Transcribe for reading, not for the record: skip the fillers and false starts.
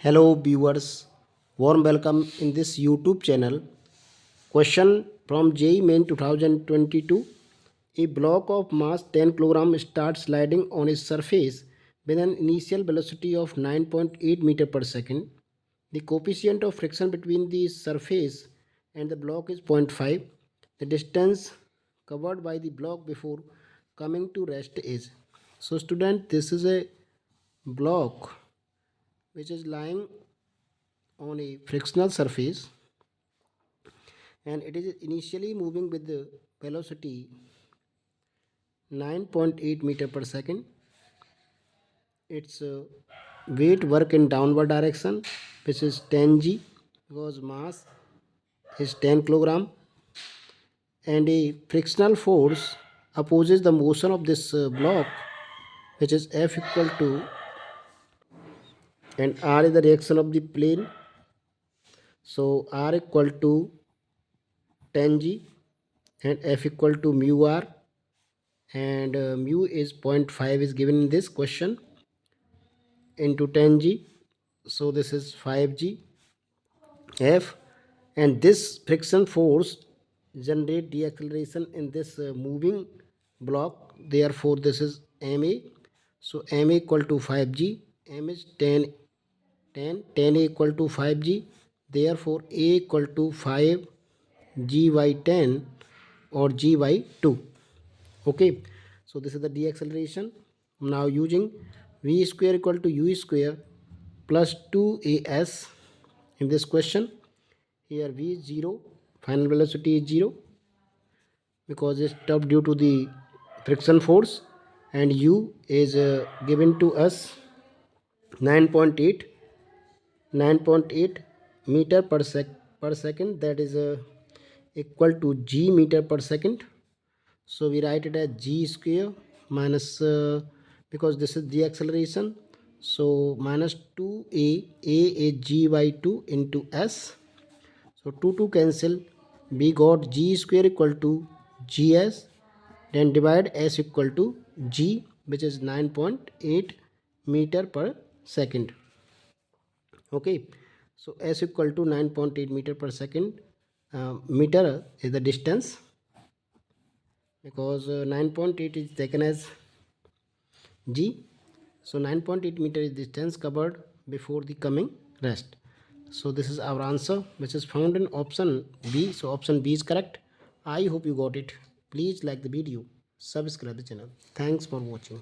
Hello viewers, warm welcome in this YouTube channel. Question from JEE Main 2022. A block of mass 10 kg starts sliding on its surface with an initial velocity of 9.8 meter per second. The coefficient of friction between the surface and the block is 0.5. The distance covered by the block before coming to rest is. So student, this is a block which is lying on a frictional surface and it is initially moving with the velocity 9.8 meter per second. Its weight work in downward direction, which is 10 g, because mass is 10 kilogram, and a frictional force opposes the motion of this block, which is F equal to, and R is the reaction of the plane, so R equal to 10 g and F equal to mu R, and mu is 0.5 is given in this question into 10 g, so this is 5 g F, and this friction force generate deceleration in this moving block, therefore this is ma, so ma equal to 5 g, m is 10 a equal to 5 g, therefore a equal to 5 g by 10 or g by 2. Okay, so this is the deceleration. Now using v square equal to u square plus 2as in this question, here v is 0, final velocity is 0 because it's tough due to the friction force, and u is given to us 9.8 meter per second, that is equal to g meter per second. So we write it as g square minus because this is the acceleration, so minus 2a, a is g by 2 into s, so 2 cancel, we got g square equal to gs, then divide s equal to g, which is 9.8 meter per second. Okay, so s equal to 9.8 meter per second. Meter is the distance because 9.8 is taken as g, so 9.8 meter is distance covered before the coming rest. So this is our answer, which is found in option B. So option B is correct. I hope you got it. Please like the video, subscribe the channel. Thanks for watching.